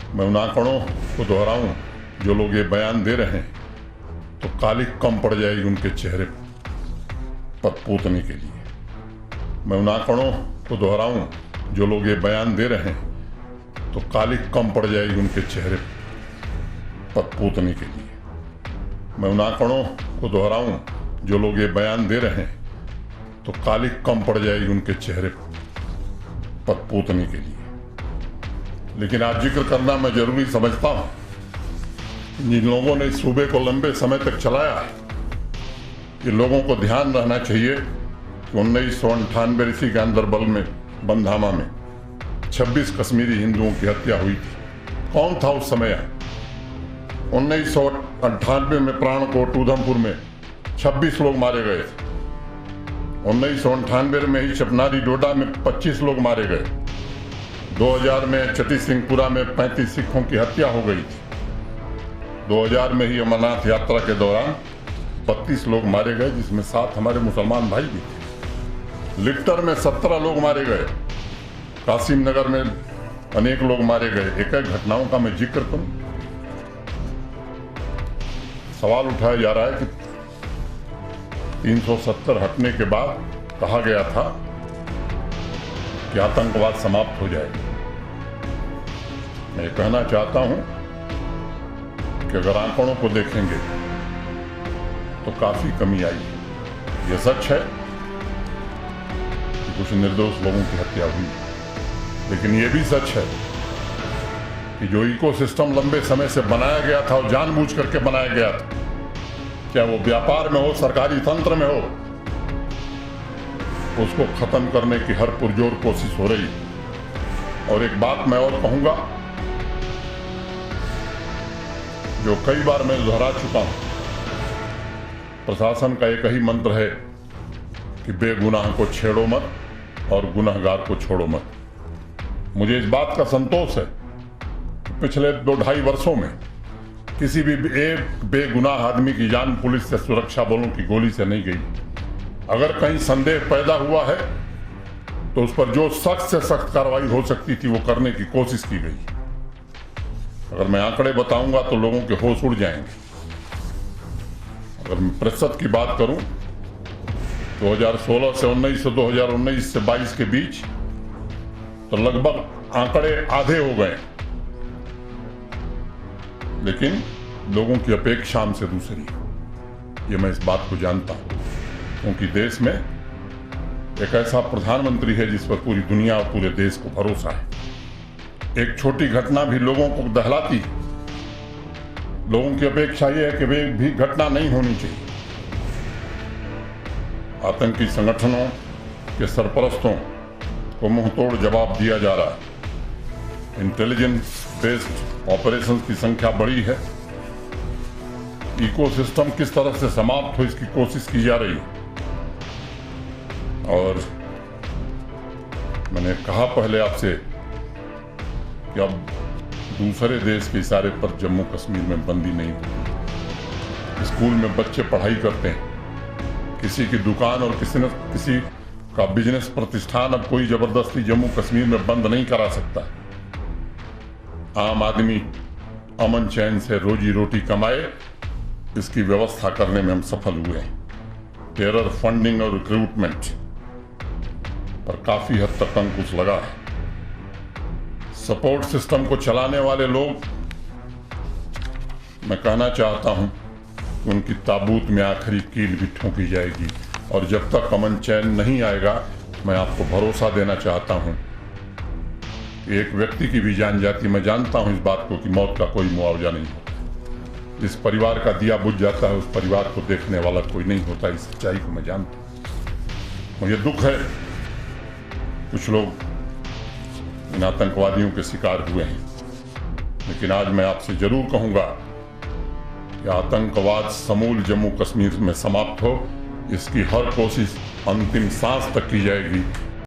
मैं उन आंकड़ों को दोहराऊं जो लोग ये बयान दे रहे हैं तो कालिक कम पड़ जाएगी उनके चेहरे पर पोतने के लिए। मैं उन आंकड़ों को दोहराऊं जो लोग ये बयान दे रहे हैं तो कालिक कम पड़ जाएगी उनके चेहरे पर पोतने के लिए। मैं उन आंकड़ों को दोहराऊं जो लोग ये बयान दे रहे हैं तो कालिक कम पड़ जाएगी उनके चेहरे पर पोतने के लिए। लेकिन आज जिक्र करना मैं जरूरी समझता हूं, जिन लोगों ने इस सूबे को लंबे समय तक चलाया है, ये लोगों को ध्यान रहना चाहिए कि 1998 ईस्वी के अंदरबल में बंधामा में 26 कश्मीरी हिंदुओं की हत्या हुई थी। कौन था उस समय? 1998 में प्राणकोट उधमपुर में 26 लोग मारे गए थे। 1998 में ही चपनारी डोडा में 25 लोग मारे गए। 2000 में चटी सिंहपुरा में 35 सिखों की हत्या हो गई थी। 2000 में ही अमरनाथ यात्रा के दौरान 32 लोग मारे गए, जिसमें 7 हमारे मुसलमान भाई भी थे। लिट्टर में 17 लोग मारे गए। कासिम नगर में अनेक लोग मारे गए। एक एक घटनाओं का मैं जिक्र करूं। सवाल उठाया जा रहा है कि 370 हटने के बाद कहा गया था कि आतंकवाद समाप्त हो जाएगा। मैं कहना चाहता हूं कि अगर आंकड़ों को देखेंगे तो काफी कमी आई है। यह सच है कि कुछ निर्दोष लोगों की हत्या हुई, लेकिन यह भी सच है कि जो इकोसिस्टम लंबे समय से बनाया गया था और जानबूझ करके बनाया गया था, चाहे वो व्यापार में हो, सरकारी तंत्र में हो, उसको खत्म करने की हर पुरजोर कोशिश हो रही। और एक बात मैं और कहूंगा जो कई बार मैं दोहरा चुका हूं, प्रशासन का एक ही मंत्र है कि बेगुनाह को छेड़ो मत और गुनहगार को छोड़ो मत। मुझे इस बात का संतोष है कि पिछले 2-2.5 वर्षों में किसी भी एक बेगुनाह आदमी की जान पुलिस से, सुरक्षा बलों की गोली से नहीं गई। अगर कहीं संदेह पैदा हुआ है तो उस पर जो सख्त से सख्त कार्रवाई हो सकती थी वो करने की कोशिश की गई। अगर मैं आंकड़े बताऊंगा तो लोगों के होश उड़ जाएंगे। अगर मैं प्रतिशत की बात करूं, 2016 से 19 से 2019 से 22 के बीच तो लगभग आंकड़े आधे हो गए, लेकिन लोगों की अपेक्षा हमसे दूसरी है। ये मैं इस बात को जानता हूं, क्योंकि देश में एक ऐसा प्रधानमंत्री है जिस पर पूरी दुनिया और पूरे देश को भरोसा है। एक छोटी घटना भी लोगों को दहलाती है। लोगों की अपेक्षा यह है कि वे भी घटना नहीं होनी चाहिए। आतंकी संगठनों के सरपरस्तों को मुंहतोड़ जवाब दिया जा रहा है। इंटेलिजेंस बेस्ड ऑपरेशंस की संख्या बढ़ी है। इकोसिस्टम किस तरह से समाप्त हो इसकी कोशिश की जा रही है। और मैंने कहा पहले आपसे कि अब दूसरे देश के इशारे पर जम्मू कश्मीर में बंदी नहीं होगी। स्कूल में बच्चे पढ़ाई करते हैं, किसी की दुकान और किसी का बिजनेस प्रतिष्ठान अब कोई जबरदस्ती जम्मू कश्मीर में बंद नहीं करा सकता। आम आदमी अमन चैन से रोजी रोटी कमाए, इसकी व्यवस्था करने में हम सफल हुए हैं। टेरर फंडिंग और रिक्रूटमेंट पर काफी हद तक अंकुश लगा है। सपोर्ट सिस्टम को चलाने वाले लोग, मैं कहना चाहता हूं कि उनकी ताबूत में आखिरी कील भी ठोकी जाएगी। और जब तक अमन चैन नहीं आएगा, मैं आपको भरोसा देना चाहता हूं कि एक व्यक्ति की भी जान जाती। मैं जानता हूं इस बात को कि मौत का कोई मुआवजा नहीं होता। जिस परिवार का दिया बुझ जाता है उस परिवार को देखने वाला कोई नहीं होता। इस सच्चाई को मैं जानता हूं। मुझे दुख है कुछ लोग इन आतंकवादियों के शिकार हुए हैं, लेकिन आज मैं आपसे जरूर कहूंगा कि आतंकवाद समूल जम्मू कश्मीर में समाप्त हो, इसकी हर कोशिश अंतिम सांस तक की जाएगी।